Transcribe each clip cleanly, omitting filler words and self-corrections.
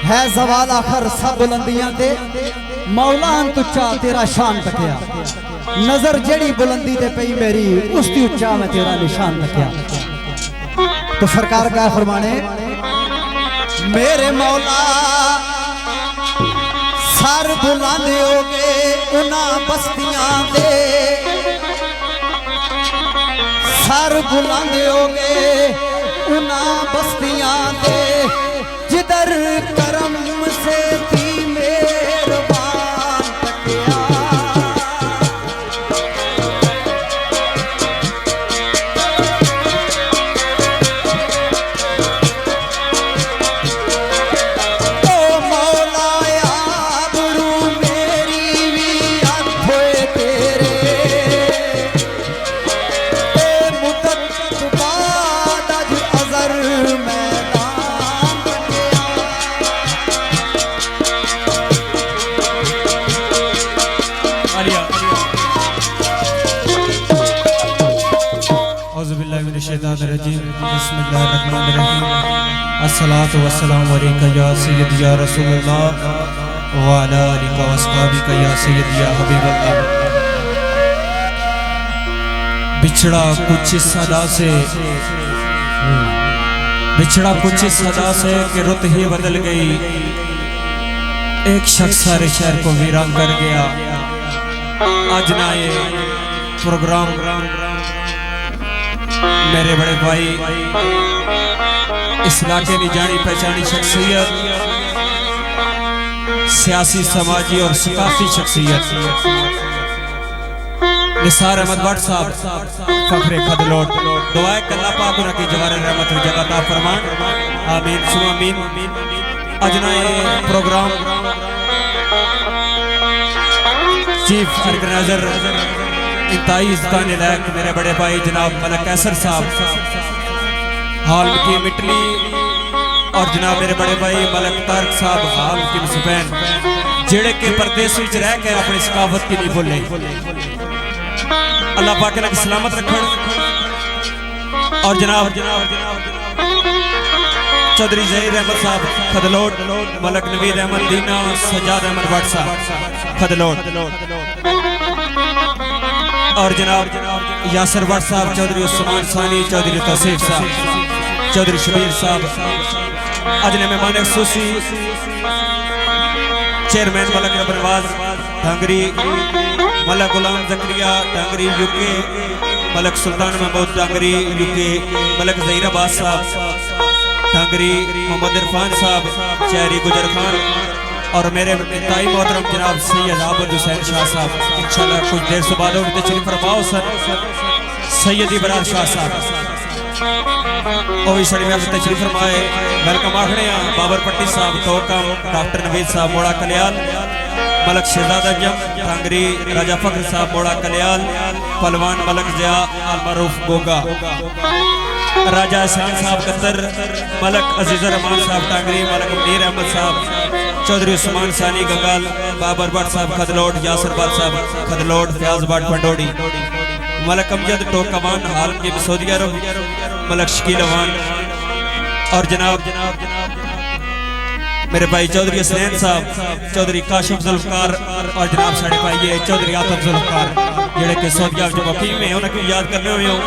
है सवाल आखर सब बुलंदियां दे मौला अंत उच्चा तेरा शान तकिया नजर जेड़ी बुलंदी ते पई मेरी उसकी उच्चा मैं तेरा निशान तकिया। तो सरकार क्या फरमाने मेरे मौला सर बुलंदे होगे उन्हां बस्तियां दे सर बुलंदे होगे उन्हां बस्तियां दे जिधर करम से थी मेहरबान तकिया। ओ मौला आबरू मेरी भी आंखों तेरे ए मुद्दत बाद अज अजर मैदान अस्सलातु वस्सलामु अलैका या सय्यदी या रसूलल्लाह व अला आलिका व अस्हाबिका या सय्यदी या हबीबल्लाह। बिछड़ा कुछ इस सदा से बिछड़ा कुछ इस सदा से कि रुत ही बदल गई। एक शख्स सारे शहर को वीरान कर गया। आज ना ये प्रोग्राम मेरे बड़े भाई इस इलाके की जानी पहचानी शख्सियत सियासी समाजी और सकाफी शख्सियत निसार अहमद भट्ट साहब फखरे खदलोट दुआए कल्ला पाक उनकी जवार रहमत जगह अता फरमान आमीन सुनो आमीन। अजना ये प्रोग्राम चीफ ऑर्गेनाइजर इंतहाई गाने लायक मेरे बड़े भाई जनाब मलक कैसर साहब हाल की मिटली और जनाब मेरे बड़े भाई मलक तारक साहब हाल की मुसबैन जेड़े के परदेस विच रह के अपनी सकाफत की नहीं भूले। अल्लाह पाक ने सलामत रखन। और जनाब चौधरी जहीर अहमद साहब खदलोट मलक नवीद अहमद दीना सजाद अहमद भट्ट साहब खदलोट और जनाब यासर भट्ट साहब चौधरी उस्मान सानी चौधरी तौसीफ साहब चौधरी शबीर साहब अज ने मेहमान खसूसी चेयरमैन मलक रबनवाज ढांगरी, मलक गुलाम जकरिया ढांगरी यूके, मलक सुल्तान महमूद ढांगरी यूके, मलक जहीराबाद साहब ढांगरी, मोहम्मद इरफान साहब चेहरी गुजर खान और मेरे इंतहाई मोहतरम जनाब सैयद आबद हुसैन शाह साहब। इंशाल्लाह कुछ देर से बाद उनके तशरीफ फरमाओ सर सैयद इबरार शाह साहब और शरीफ में तशरीफ फरमाए। वेलकम आखने बाबर पट्टी साहब तोकम, डॉक्टर नवीद साहब मोड़ा कल्याण, मलक शहजादा जम ढांगरी, राजा फख्र साहब मोड़ा कल्याण, पहलवान मलक जिया अल मारूफ गोगा, राजा हसन साहब कतर, मलक अजीज़ रहमान साहब ढांगरी, मलक मुनीर अहमद साहब, चौधरी उस्मान सानी गंगाल, बाबर भट्ट साहब खदलोड, यासर भट्ट साहब खदलोड, फयाज भट्ट पंडोड़ी, मलक अमजद टोकवान हाल के सऊदी अरब, मलक शकील अवान और जनाब मेरे भाई चौधरी हसनैन साहब, चौधरी काशिफ जुल्फकार और जनाब साढ़े भाई चौधरी आतफ जुल्फकार जेड़े के सऊदिया जो मुकीम है उन्हें याद करने हुए हो।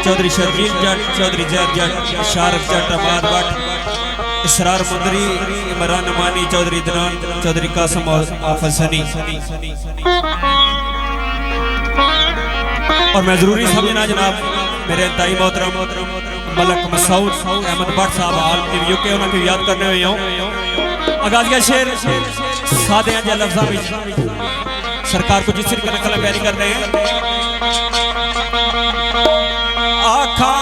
चौधरी शर्जील जट, चौधरी जैद जट, शारफ जट, अबाद भट्ट, इसरार मुंदरी, इमरान नमानी, चौधरी दनान, चौधरी कासम और आफल सनी। और मैं जरूरी समझना जनाब मेरे इंतहाई मोहतरम मलक मसूद अहमद भट्ट साहब हाल के यूके उन्हें याद करने हुए हो। आगाजिया शेर सादे जे लफ्ज़ां विच सरकार को जिस तरीके कलम बयानी कर रहे हैं। आखा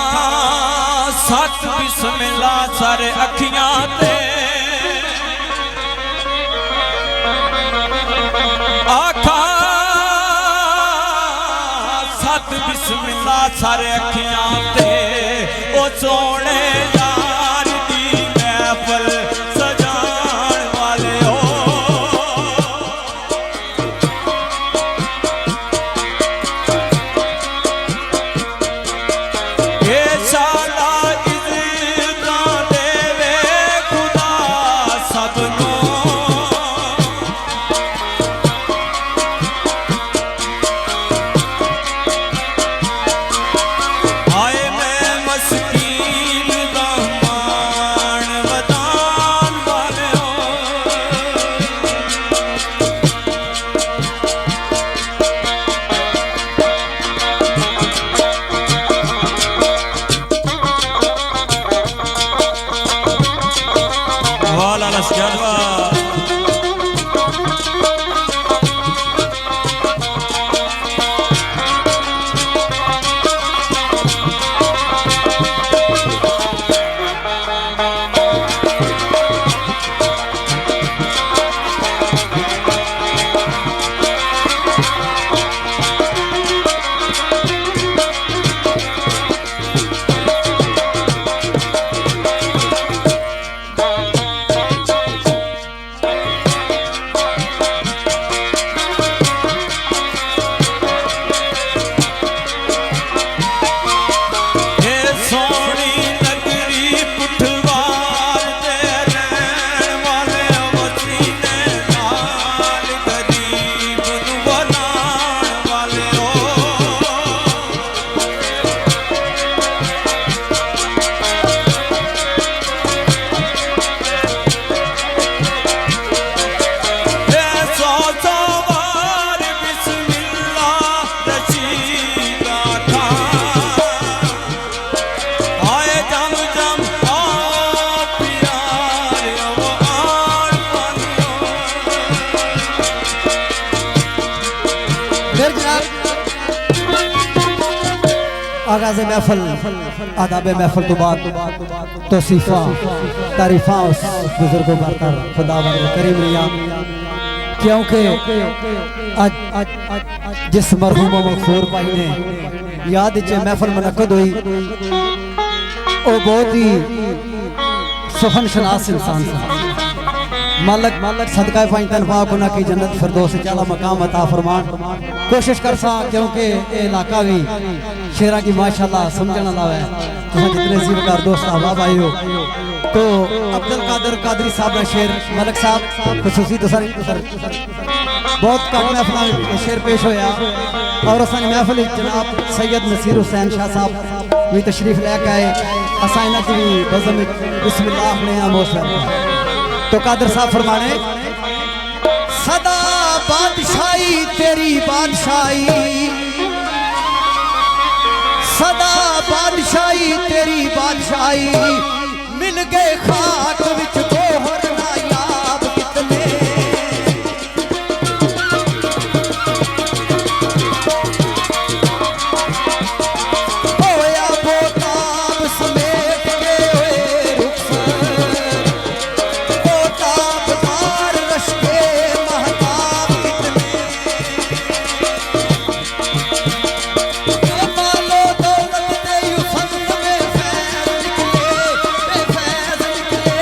सत बिस्मिल्लाह सारे अखियां ते, आखा सत बिस्मिल्लाह सारे अखियां ते, ओ सोने यार दी महफल सजान वाले हो। ये साला इज़्ज़तां देवे खुदा सबनों, आए मैं मस्कीन रहमान वदान वाले हो। वाला लस्करवा आगाज़ महफल आदाब महफल तो बाद तौसीफा तारीफा उस बुजुर्गों बरकर खुदावंद करीम रिया, क्योंकि आज जिस मरहूम मगफूर भाई ने याद च महफल मुनक्कद हुई वो बहुत ही सुखन शनास इंसान था। मालक सदका फाइन तनफा गुना की जन्नत फिरदौस आला मकाम अता फरमान। कोशिश कर सा क्योंकि ये इलाका भी शेरा की माशाल्लाह समझने वाला है। तो जितने जीवकार दोस्त अहबाब आए हो तो अब्दुल कादर कादरी साहब का शेर मलक साहब खसूसी बहुत कम महफल शेर पेश होया और असन महफल जनाब सैयद नसीर हुसैन शाह साहब भी तशरीफ लैके आए। असा इन्हां दी बज़म बिस्मिल्लाह अपने मौसम तो कादर साहब फरमाने सदा बादशाही तेरी बादशाही सदा बादशाही तेरी बादशाही मिल गए खाक विच गोहर नायाब कितने होया बोताब समेट के रुखसर बोताबदार रश्के महताब कितने मालो दौलत दे युफंद में फैज निकले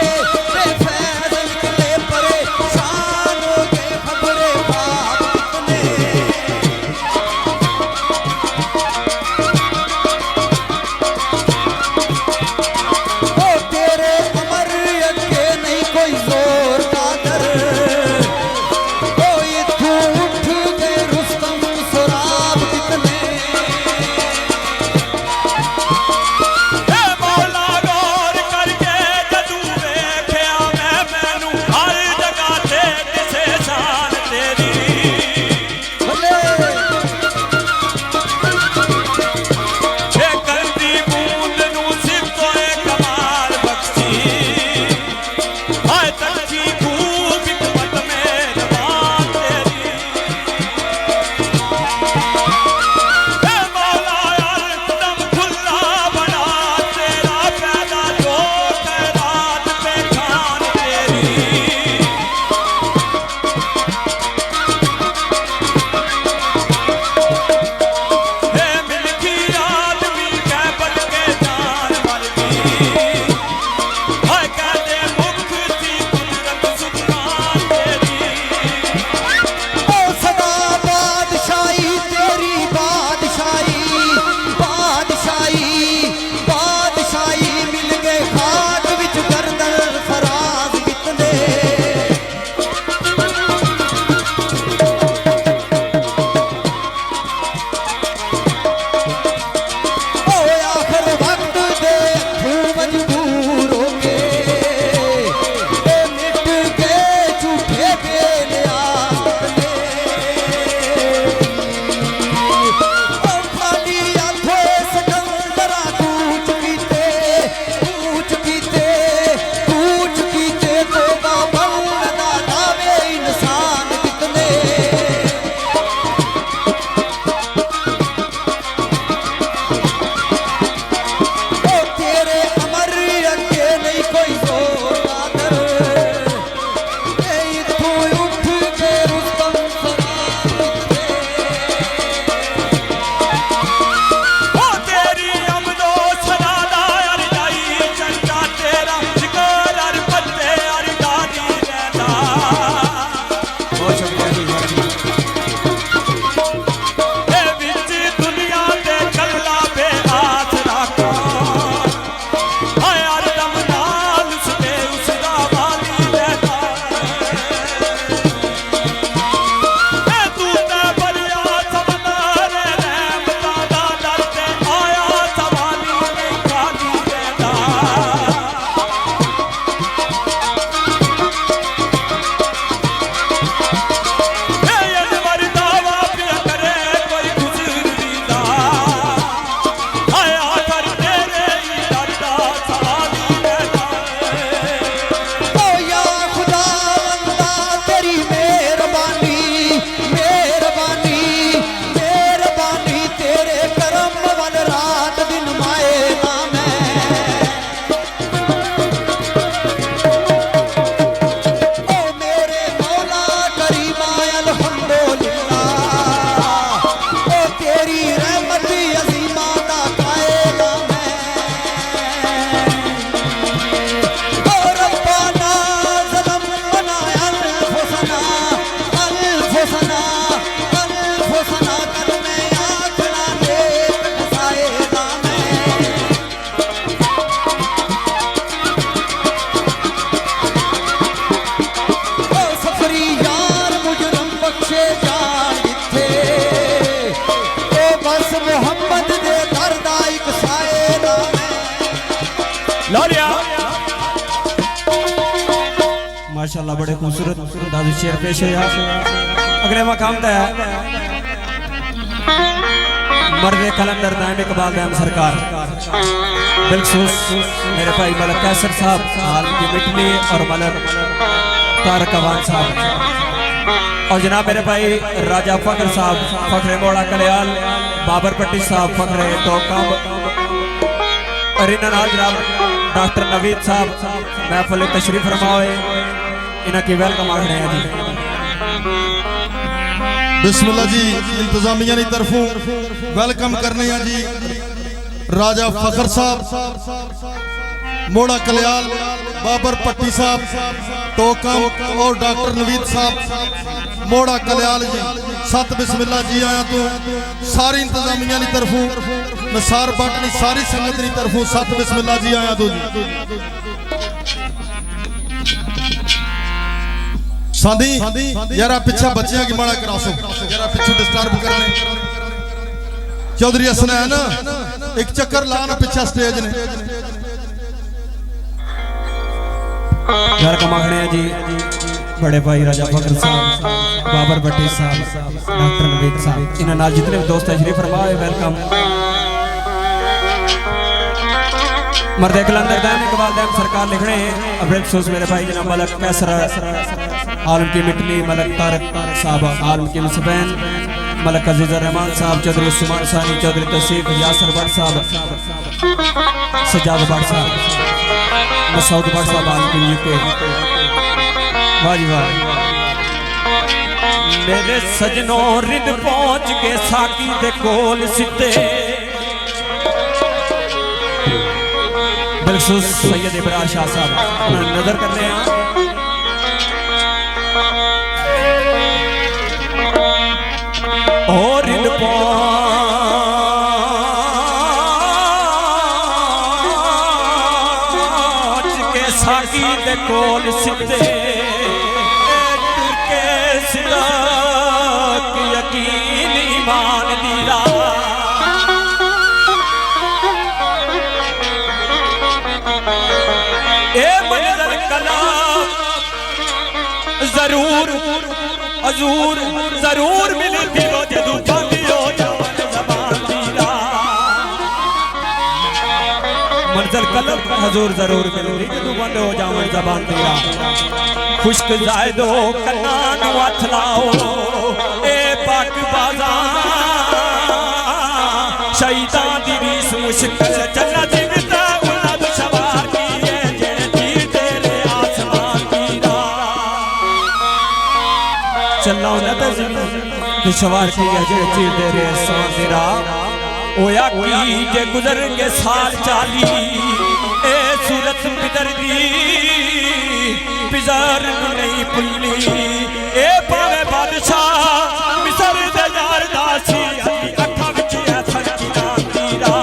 लो लिया माशाल्लाह बड़े खूबसूरत अंदाज़ शेर पेश है। अगले मकाम तय मर्द कलंदर दायम इकबाल दायम सरकार बिलखसूस मेरे भाई मलक कैसर साहब हाल की मिटली और मलक तारक अवान साहब और जनाब मेरे भाई राजा फखर साहब फखरे मोड़ा कलियाल बाबर पट्टी साहब फखरे टोकम और इन्होंने जनाब डॉक्टर नवीद साहब महफिल तशरीफ फरमाए इन्हें की वेलकम आखने हैं जी। बिस्मिल्लाह जी इंतजामिया की तरफों वेलकम करने हैं जी राजा फखर साहब मोड़ा कलियाल बाबर पट्टी साहब टोकम और डॉक्टर नवीद साहब मोड़ा कलियाल जी सत बिस्मिल्लाह जी आया तो सारी इंतजामिया की तरफों नसार बटनी सारी संगत की तरफों सत बिस्मिल्लाह जी आया तो जी सादी यारा पिछा बच्चियां की माड़ा करासो यारा पिछू डिस्टर्ब करने चौधरी हसन है ना एक चक्कर ला ना पिछा स्टेज ने यार कमाखने हैं जी बड़े भाई राजा फखर साहब बाबर भट्टी साहब डॉक्टर नवीद साहब इन्होंने नाल जितने भी दोस्त तशरीफ फरमाए वेलकम। मर्दे कलंदर दायम इकबाल दायम सरकार लिखने अब अफसोस मेरे भाई जनाब मलक कैसर आलम की मिटली मलक तारक साहब आलम की मुसबैन मलक अजीज रहमान साहब चौधरी उस्मान सानी चौधरी तसीफ यासर भट्ट साहब सजाद भट्ट साहब मसूद भट्ट साहब आलम की यूके वाह जी वाह। मेरे सजनों रिद पहुंच के साकी दे कोल सिद्धे बिलखसूस सैयद इब्राहिम शाह साहब नजर कर रहे हैं और रिद पहुंच के साकी दे कोल सिद्धे यकीन ईमान दीरा ए मंजर कलाम जरूर हजूर जरूर मिलती हो जदू बांधी हो जवान ज़बान दीरा मंजर कलाम हजूर जरूर मिलती जदू बंद हो जवान ज़बान दीरा खुश्क जायदो कन्ना नु हथ लाओ ए पाक बाजा शहीदां दी रीस मुश्किल चला जिंदा उन्हां नु सवार कीए जेड़े तीर तेरे आसमान कीरा चला उन्हां दी सवार कीए जेड़े तीर तेरे आसमान कीरा ओया की जे गुजर के साल 40 ए सूरत बिदर दी बिजार नहीं पुल्ली ए पावे बादशाह मिसर दे यार दासी अखा विच ऐसा किना तीरा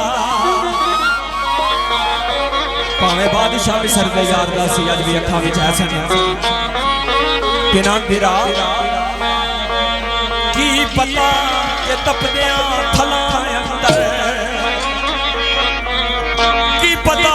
पावे बादशाह मिसर दे यार दासी अज भी अखा विच ऐसा किना तीरा की पता के तपदियां थलां अंदर की पता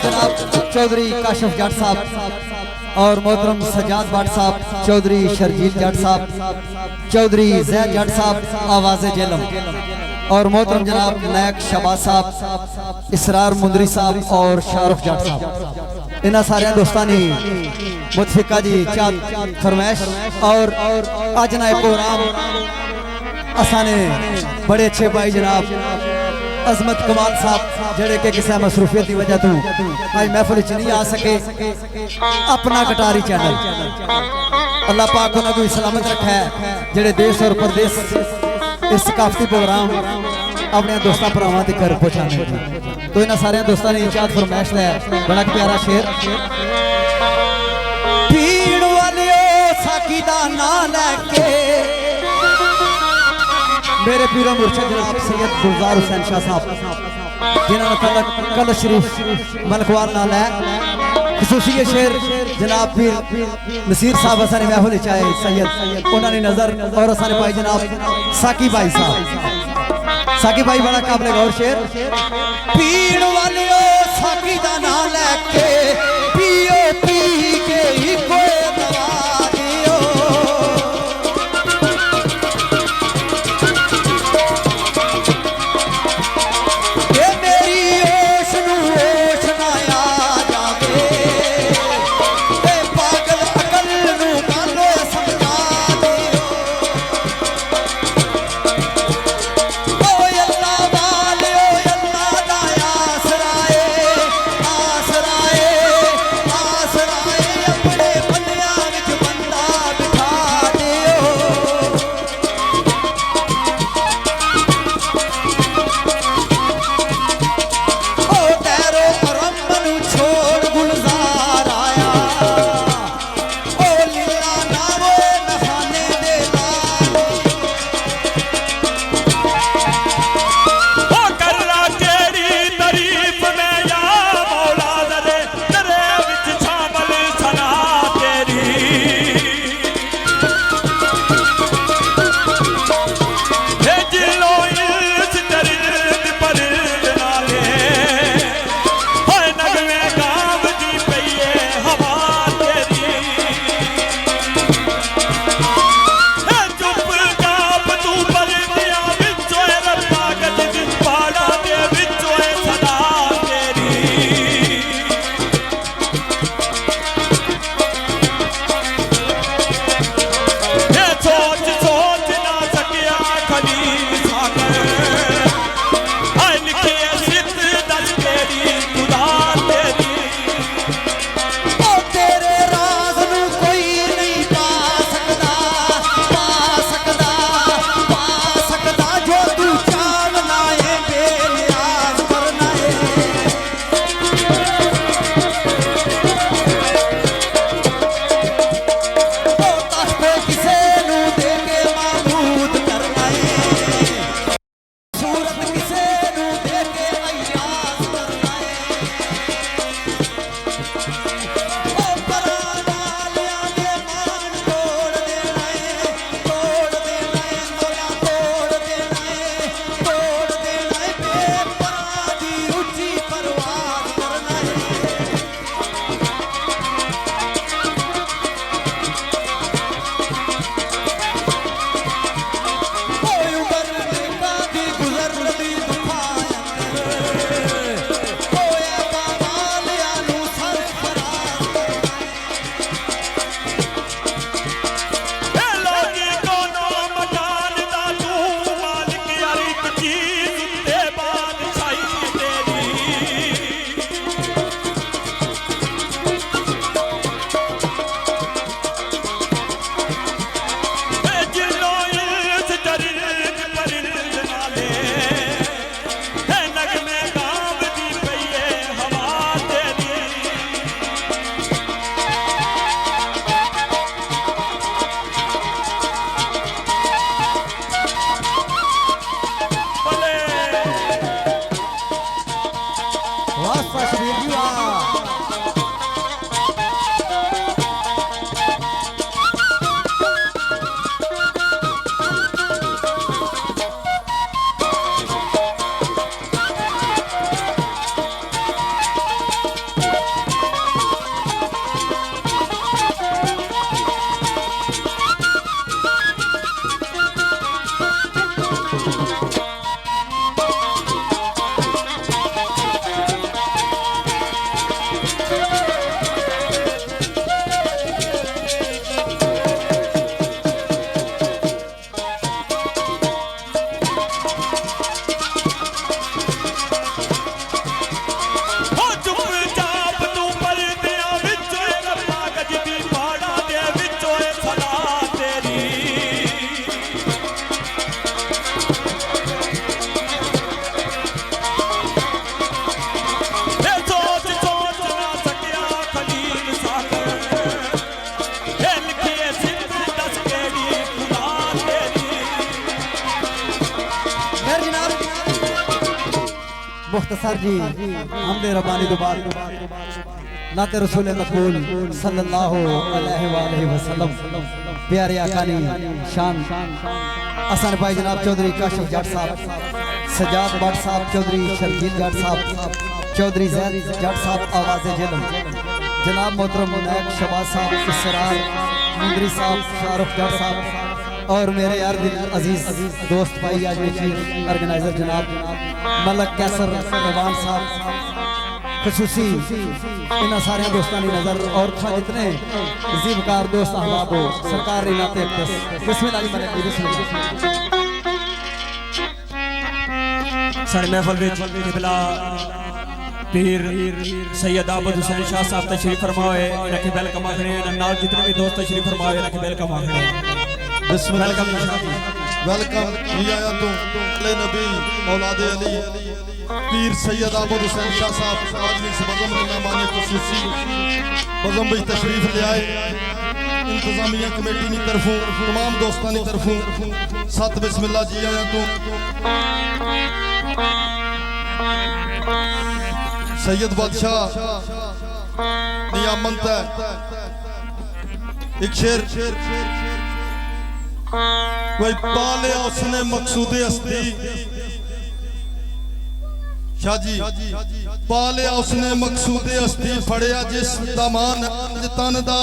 जनाब चौधरी काशिफ जट साहब और मोहतरम सजाद भट्ट साहब चौधरी शर्जील जट साहब चौधरी जैद जट साहब आवाज़े जेलम और मोहतरम जनाब नायक शबाज साहब इसरार मुंदरी साहब और शाहरुख जट साहब इन्होंने सारे दोस्तानी मुतफिका जी चांद फरमैश और आज ना प्रोग्राम असाने बड़े अच्छे भाई जनाब अजमत कमाल साहब जड़े के किसी मसरूफियत की वजह तो आज महफिल च नहीं आ सके अपना कटारी चैनल अल्लाह पाक उन्होंने भी सलामत रखा है जेड़े देश और प्रदेश इस सकाफती प्रोग्राम अपने दोस्तों भरावां तक पहुंचाने तो इन्होंने सारे दोस्तों ने इजाद फरमाइश है बड़ा प्यारा शेर पीण वालियो साकी दा नाम लेके मेरे पीरो मुर्शिद जनाब सैयद गुलजार हुसैन शाह साहब जिन्होंने कल शरीफ मलकवार नाल है खसूसी शेर जनाब पीर नसीर साहब असाने महफिल चाहे सैयद उन्होंने नजर और असाने भाई जनाब साकी भाई साहब साकी भाई बड़ा काबिल गौर शेर पीण वालियो साकी दा नाम लेके पियो पी के ही कोई दवा दियो ये मेरी होश नू होश ना आ जावे ए पागल अकल नू गालो समझा दियो ओ अल्लाह वाले ओ अल्लाह दा आसराए मुख्तसर जी हमदे रब्बानी दो बात नाते रसूल मकबूल सल्लल्लाहु अलैहि वसल्लम प्यारे आका दी शान हसन भाई जनाब चौधरी काशिफ जट साहब, सजाद भट्ट साहब, चौधरी शर्जील जट साहब, चौधरी जैद जट साहब आवाज़े जिल्म, जनाब मोहतरम नायक शबाज साहब, इसरार मुंदरी साहब, शाहरुख जट साहब और मेरे यार दिल अजीज दोस्त भाई चीफ ऑर्गेनाइजर जनाब मलक कैसर रवान साहब, खसूसी इन सारे दोस्तों की नज़र और था जितने जीवकार दोस्त अहबाब हो सरकार ने नाते बिस्मिल्लाह मलक जी बिस्मिल्लाह। साढ़े महफल विच किबला पीर सैयद आबद हुसैन शाह साहब तशरीफ फरमाए, इनके वेलकम आखने नाल जितने भी दोस्त तशरीफ फरमाए इनके वेलकम आखने। वेलकम वेलकम जी आया तो अले नबी औलादे अली पीर सैयद आबद हुसैन शाह साहब आज इस बज़म में मेहमान खुसूसी बज़म में तशरीफ ले आए। इंतजामिया कमेटी की तरफों तमाम दोस्तों की तरफों सत बिस्मिल्लाह जी आया तो सैयद बादशाह नियामत है एक शेर कोई पालिया उसने मकसूदे हस्ती शाह जी पालिया उसने मकसूदे हस्ती फड़िया जिस दमान तन दा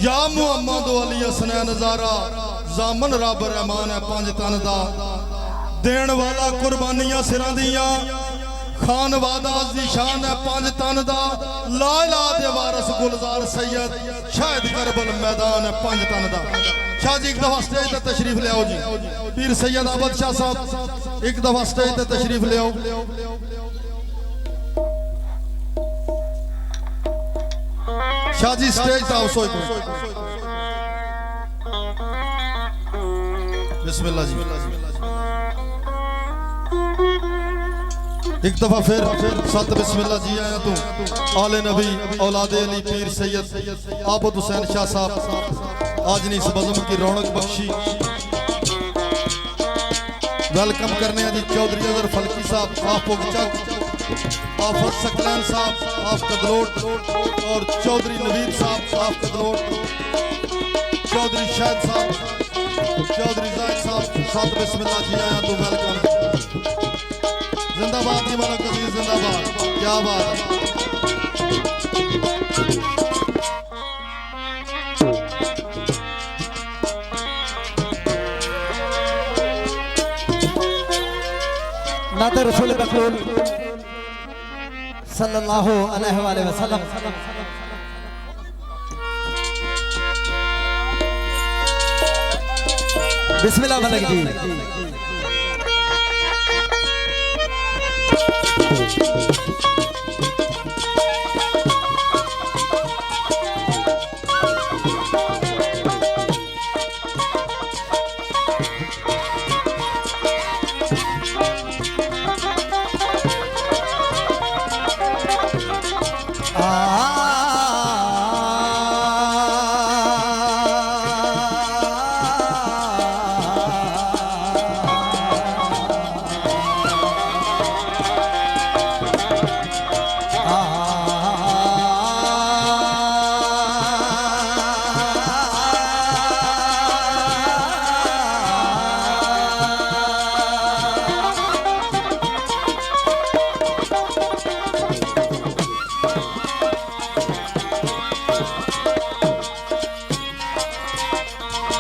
या मुहम्मद अली हसनैन नजारा जामन रब रहमान है पंज तन दा देन वाला कुर्बानियां सिरां दियां खान वादा दी शान है पंज तन दा लाला दे वारस गुलजार सैयद शायद करबल मैदान है पंज तन दा। शाह जी एक दफा स्टेज पे तशरीफ ले आओ जी, पीर सैयद आबद शाह साहब एक दफा स्टेज पे तशरीफ ले आओ। शाह जी स्टेज पे आओ सोई बिस्मिल्लाह जी। एक दफा फिर सत बिस्मिल्लाह जी आया तू आले नबी औलादे अली पीर सैयद आबद हुसैन शाह साहब आज ने इस बज़म की रौनक बख्शी। वेलकम करने जी चौधरी अजहर फलकी साहब आप उगचक, आफत सकलैन साहब आप कदलोट और चौधरी नवीद साहब आप कदलोट, चौधरी शाहिद साहब, चौधरी जायद साहब साथ बिस्मिल्लाह जी आया तो वेलकम। जिंदाबाद जी मलक अजीज जिंदाबाद, क्या बात है। नाते रसूल मकबूल सल्लल्लाहु अलैहि वसल्लम बिस्मिल्लाह मलक जी।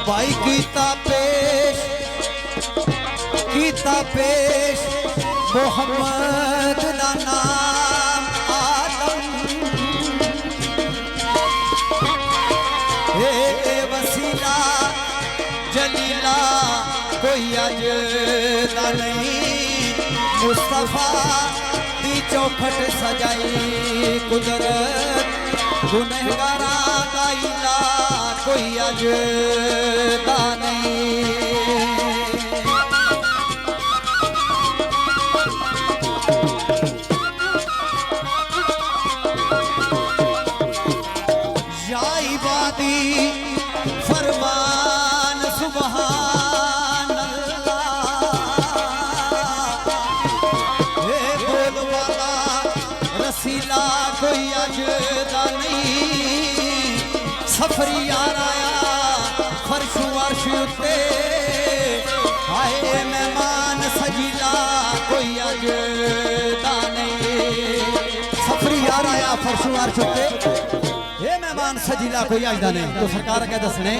भाई कीता पेश मोहम्मद दा नाम आदम ए वसीला जलीला कोई अजदा नहीं, मुस्तफा दी चौखट सजाई कुदरत गुनहगारा का इला कोई अजदा नहीं। या इबादी फरमान सुभान अल्लाह, बोलो सफरी यार आया फर्शों अर्श उत्ते हाय मेहमान सजीला कोई अज दा नहीं सफरी यार आया फर्शों अर्श उत्ते ये मेहमान सजीला कोई अज दा नहीं तो सरकार के दसने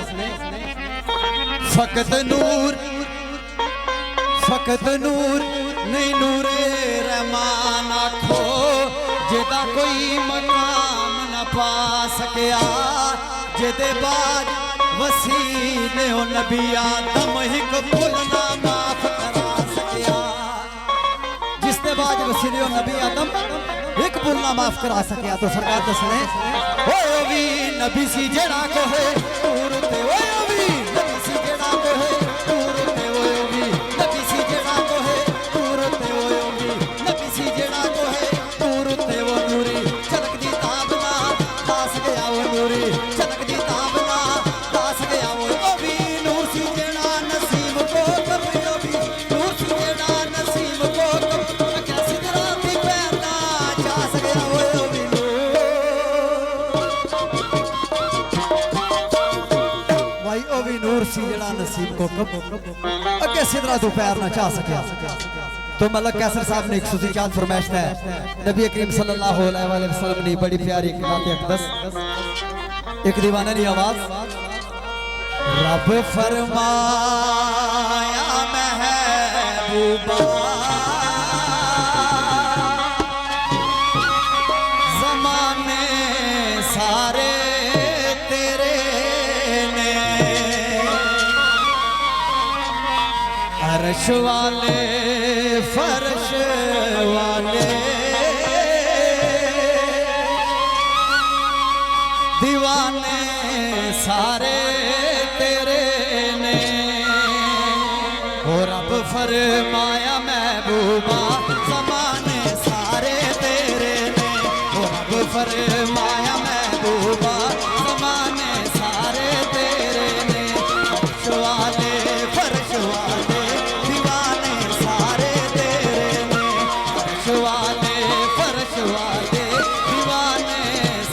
फकत नूर नहीं नूरे रहमान आखो जेदा कोई मकाम न पा सकिया जेदे बाद वसीले ओ नबी आदम हिक भुल ना माफ करा सकिया जिसके बाद वसीले ओ नबी आदम एक भुल ना माफ करा सकिया तो सरकार दसने ओए भी नबी सी जेड़ा को है दूर ते ओए भी नबी सी जेड़ा को है दूर ते ओए भी नबी सी जेड़ा को है दूर ते ओए भी नबी सी जेड़ा को है दूर ते वो नूरी चलकदी ताबना दास गया वो नूरी चलकदी ताबना दास गया वो भी नूर सी जेड़ा नसीब को कबियो भी नूर सी जेड़ा नसीब को कब कैसी रात पैदा चास गया वो भी भाई ओ भी नूर सी जेड़ा नसीब को कब अगे सिदरा दोपहर ना चाह सकिया तो मलक कैसर साहब ने एक सुजात फरमाइश है नबी करीम सल्लल्लाहु अलैहि वसल्लम ने बड़ी प्यारी नात अक़दस एक दीवाना की आवाज रब फरमाया महबूबा ज़माने सारे तेरे ने अर्श वाले फर्श वाले दीवाने सारे तेरे ने और रब फरमाया महबूबा ज़माने सारे तेरे ने और रब फरमाया महबूबा ज़माने सारे तेरे ने फर्श वाले दीवाने सारे तेरे ने फर्श वाले दीवाने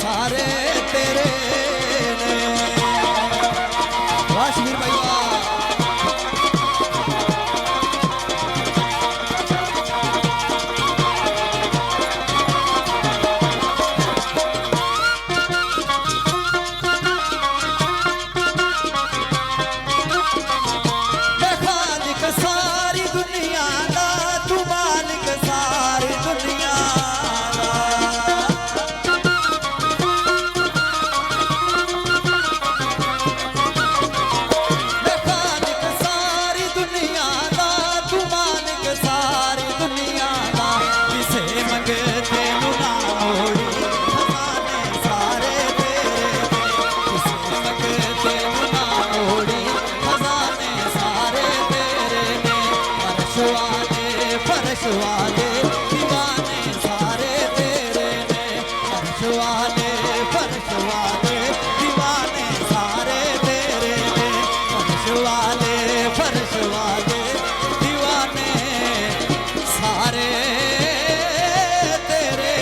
सारे तेरे ने वाह शमीर भाई वाह सारी दुनिया दा तू मालिक सारी दुनिया मालिक सारी दुनिया दा तू मालिक सारी दुनिया दा किसे मंगते मुना मोड़ी खजाने सारे तेरे किसे मंगते मुना मोड़ी खजाने सारे फर्श वाले दीवाने सारे तेरे ने फर्श वाले दीवाने सारे तेरे ने फर्श वाले दीवाने सारे तेरे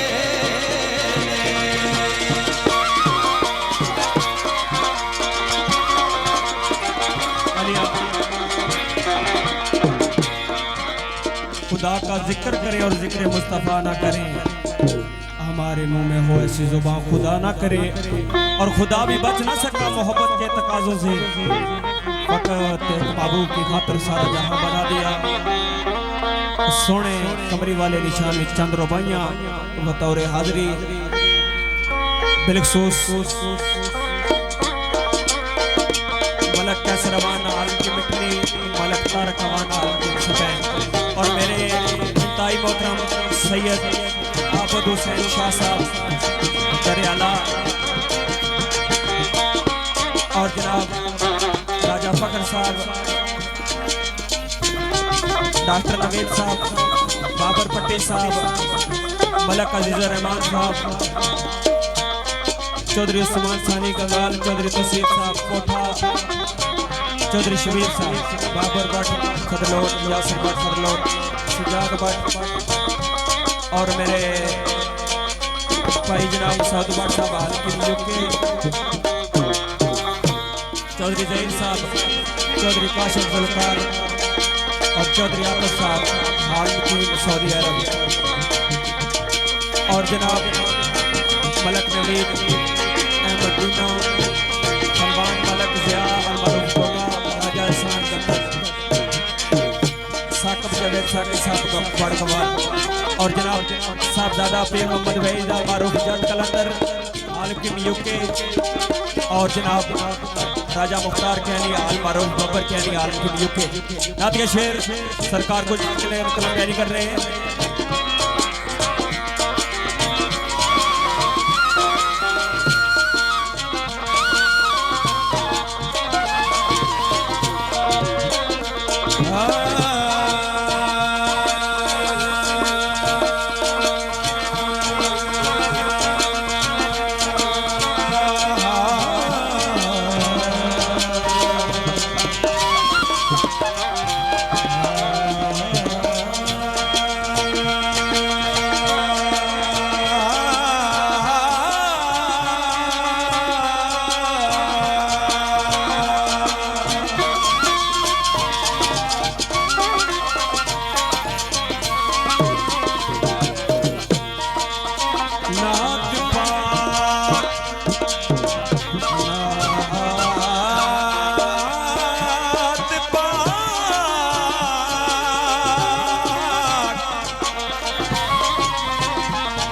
खुदा का जिक्र करें और जिक्र मुस्तफ़ा ना करें हमारे मुंह में हो ऐसी जुबान खुदा ना करे और खुदा भी बच ना सका मोहब्बत के तकाजों से फकत महबूब की खातिर सारा जहां बना दिया सोने कमरी वाले निशान में चंद रुपया बतौर हाजरी बिलखसूस मलक कैसर रवाना आलम की मिटनी मलक तारक रवाना आलम की सफेद और मेरे इंतहाई मोहतरम सैयद आबद हुसैन शाह साहब दरियाला और जनाब राजा फकर साहब डॉक्टर नवीद साहब बाबर पट्टी साहब मलक अजीज़ुर रहमान साहब चौधरी उस्मान सानी गंगाल चौधरी तसीर साहब कोठा चौधरी शबीर साहब बाबर भट्ट खदलोट यासिर भट्ट खदलोट सुजात भट्ट और मेरे भाई जनाब साधु भट्ट साहब हाल की चौधरी जहीर साहब, चौधरी काशिफ जुल्फकार और चौधरी आतिफ साहब हाल मुकीम सऊदी अरब, और जनाब मलक नवीद अहमद दीना, सलमान मलक जिया अलमरूफ गोगा, राजा एहसान गंदर, साकब जवेद साकी साहब का बड़कवार, और जनाब साहबजादा पीर मोहम्मद वहीदा मारूफ जट कलंदर आलम यूके, और जनाब राजा मुख्तार कहनी आल मारूफ बब्बर कहनी आलम यूके। नातिया शेर सरकार को के लिए तैयारी कर रहे हैं।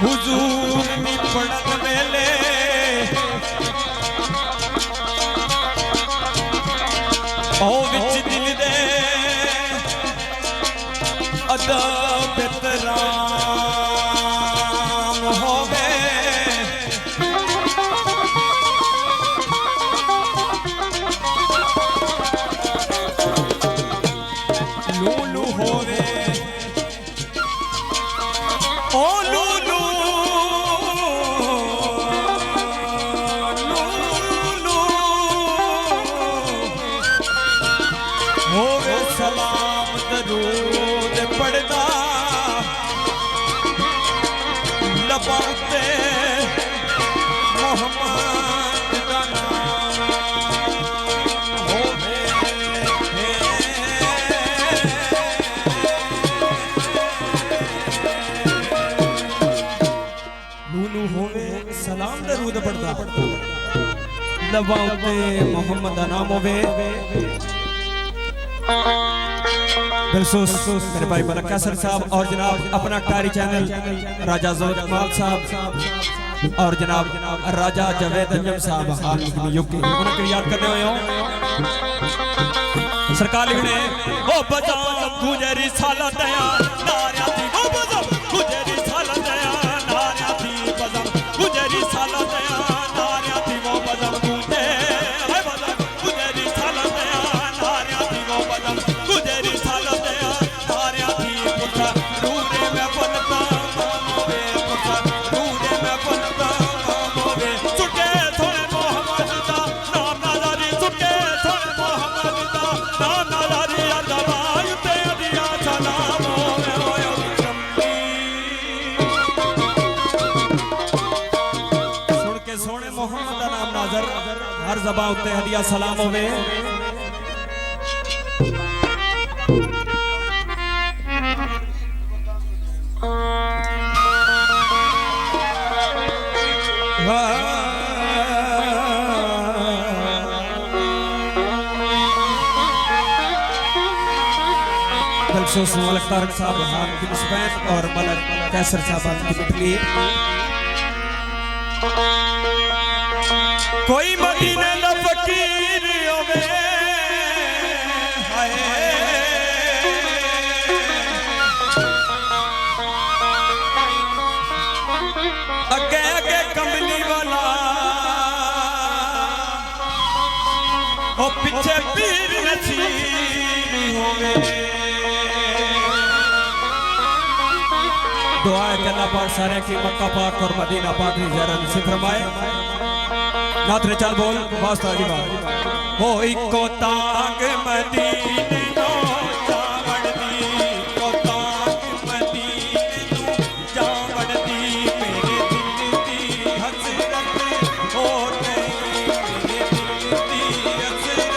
हुजूर नी पड़त वेले ओ विच दिल दे अदब एहतराम होवे, लूलू होवे ओ लूलू होवे सलाम दरूद पढ़दा लबाते मोहम्मद दा नाम होवे। लूलू होवे सलाम दरूद पढ़दा लबाते मोहम्मद दा नाम होवे। बिलसुस मेरे भाई मलक कैसर साहब, और जनाब अपना कारी चैनल राजा ज़ोरमाल साहब, और जनाब राजा जवेद अंजम साहब हाल यूके, उनको याद करते हुए सरकार लिखने ओ बजा गुजरी साला दया नारिया थी, ओ बजा गुजरी साला दया नारिया थी, बजा गुजरी साला दया नारिया थी, वो बजा गुजे है बजा गुजरी साला दया नारिया थी, वो बजा गुजरी साला दया नारिया थी, पुत्र रूरे में बनता मोवे, पुत्र रूरे में बनता मोवे, सुटे थोड़े मोहम्मद दा नाम नाजारी, सुटे थोड़े मोहम्मद दा नाम नाजारी, अदबाई ते दिया सलाम होवे होयो शम्मी। सुन के सोने मोहम्मद दा नाम नाजर हर ज़बान उत्ते हदिया सलाम होवे। बिलसुस मलक तारक साहब हाल की मुस्बैन, और मलक कैसर साहब हाल की मिटली। कोई मदीने दा फकीर होवे हाय, अगे अगे कमली वाला ओ पीछे पीर नसीर होवे। दुआ है कि अल्लाह पाक सारे की मक्का पाक और मदीना पाक की ज़ियारत नसीब फरमाए। नात रे चल बोल वास्ता जी बात हो इको ताक मदीने नो जावड़ दी, को ताक मदीने नो जावड़ दी, मेरे दिल दी हसरत हो गई, मेरे दिल दी हसरत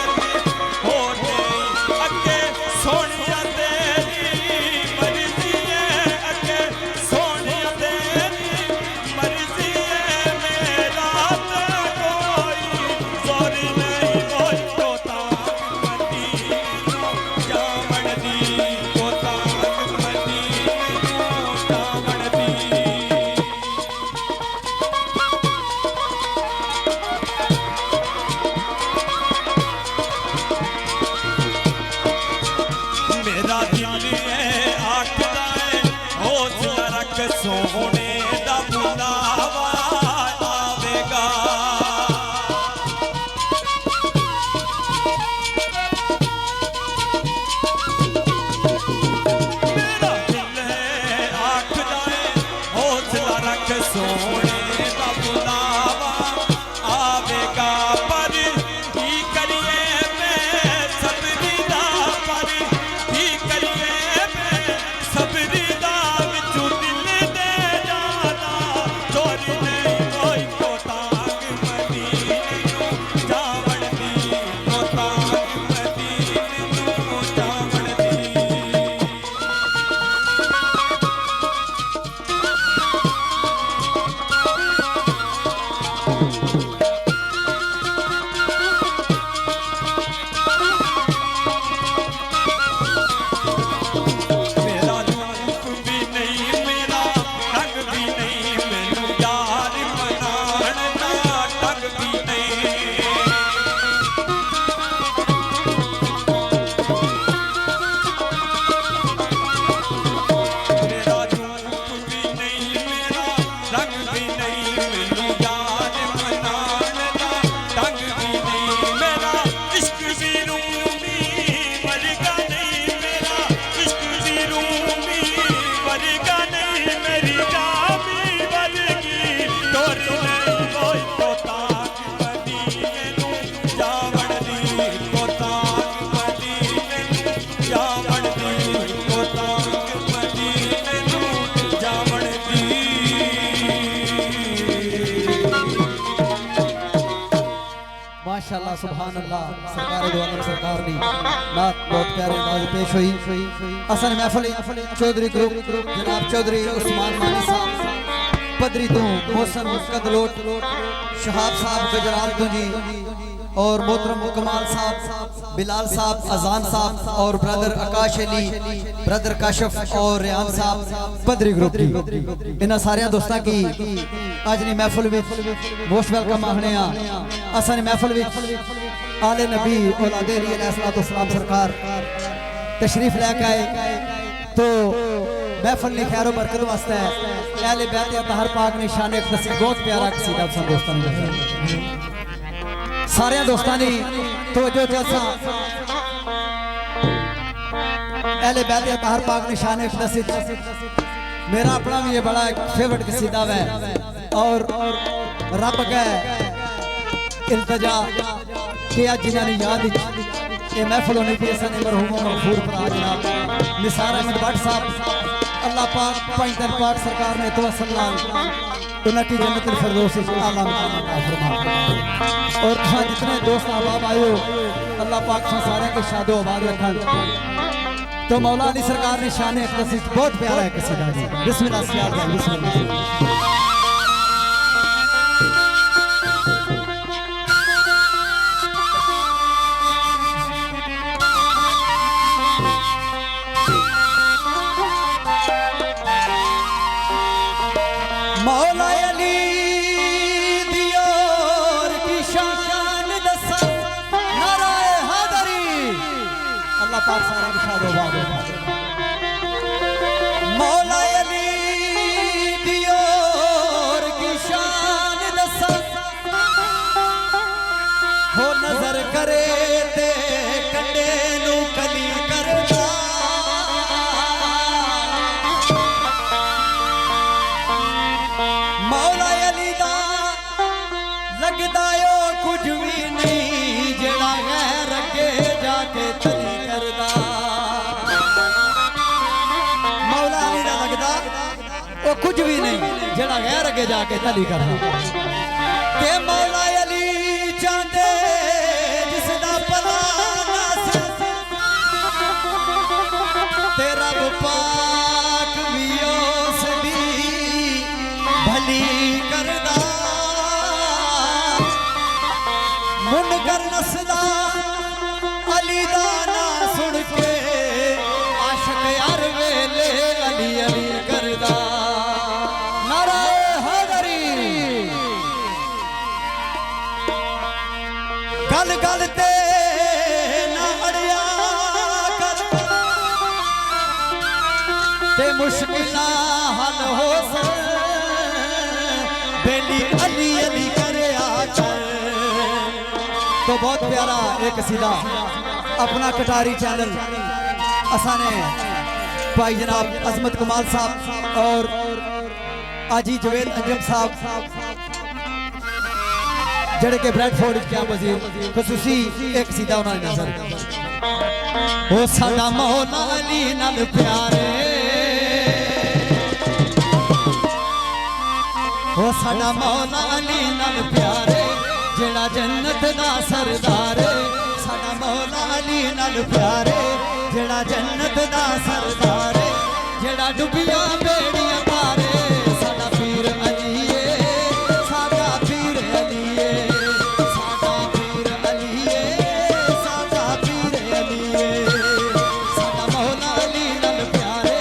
सुभान अल्लाह सरकार दो आलम सरकार दी नात बहुत प्यारे अंदाज पेश हुई। असल महफिल चौधरी ग्रुप जनाब चौधरी उस्मान मानी साहब पदरी तो मौसम कदलोट शहाब साहब गुजरात तो जी और मोहतरम कमाल साहब बिलाल साहब अजान साहब और ब्रदर आकाश अली ब्रदर काशफ और रियान साहब पदरी ग्रुप की इन्हां सारे दोस्तों की आज नी महफिल में मोस्ट वेलकम आखने असन महफिल में आले नबी औलादे अली अलैहिस्सलाम सरकार तशरीफ लेके आए तो महफिल ने खैर बरकत वास्ते अहले बैत अतहर पाक ने शान नसीब बहुत प्यारा कसीदा सन दोस्तों ने सारे दोस्तों ने तवज्जो जैसा अहले बैत अतहर पाक ने शान नसीब मेरा अपना भी ये बड़ा फेवरेट कसीदा है और रब का इल्तिजा कि आज जिन्होंने याद ये महफिल होने की असन मरहूम मगफूर पर जनाब निसार अहमद भट्ट साहब अल्लाह पाक पैंतर पाक सरकार ने तवस्सुल उनकी जन्नत फिरदौस आला मकाम अता फरमा और जितने दोस्त अहबाब आए हो अल्लाह पाक सारे के शादो आबाद रखन। तो मौला अली सरकार ने शान नसीब बहुत प्यारा है कसीदा जी बिस्मिल्लाह बिस्मिल्लाह। मौला अली दियोर की शान दसा नाराए हैदरी अल्लाह पाक सारा के शादो आबाद मौला अली दियोर की शान दसा हो नजर करे ते कंडे नू कली करदा लगदा यो कुछ भी नहीं जेड़ा गैर अगे जाके तली करदा मौला अली दा लगदा वो कुछ भी नहीं जेड़ा गैर अगे जाके तली करदा के मौला अली चाहते जिसदा भला नसीब तेरा पाक भी उस दी भली करदा मुनकर नसदा अली दाना सुन के आशिक हर वेले अली अली करदा नाराए हैदरी गल गल ते ना अड़िया कर ते मुश्किलां हल हो बेली अली अली करया कर। तो बहुत प्यारा एक सीधा अपना कटारी चैनल असाने भाई जनाब अजमत कमाल साहब और आजी जवेद अंजम साहब जड़े के ब्रेडफोर्ड क्या वजीर खसूसी एक सीधा उन्होंने नजर ओ साडा मौला अली नाल प्यारे ओ साडा मौला अली नाल प्यारे जेड़ा जन्नत दा सरदार साडा मौला अली नाल प्यारे जेड़ा जन्नत दा सरदार जेड़ा डुबिया बेड़ियां पारे साडा पीर अली साडा पीर अली साडा पीर अली साडा पीर अली साडा मौला अली नाल प्यारे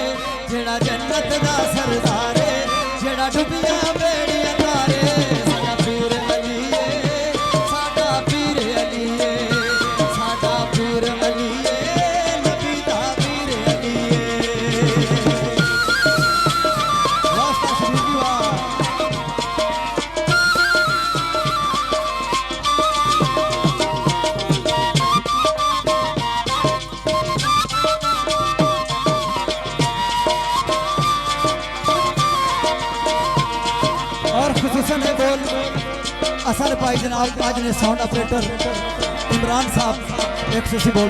जेड़ा जन्नत दा सरदार जेड़ा डुबिया बेड़ियां पारे साडा पीर अली असर भाई जनाब आज ने साउंड ऑपरेटर इमरान साहब 180 बोल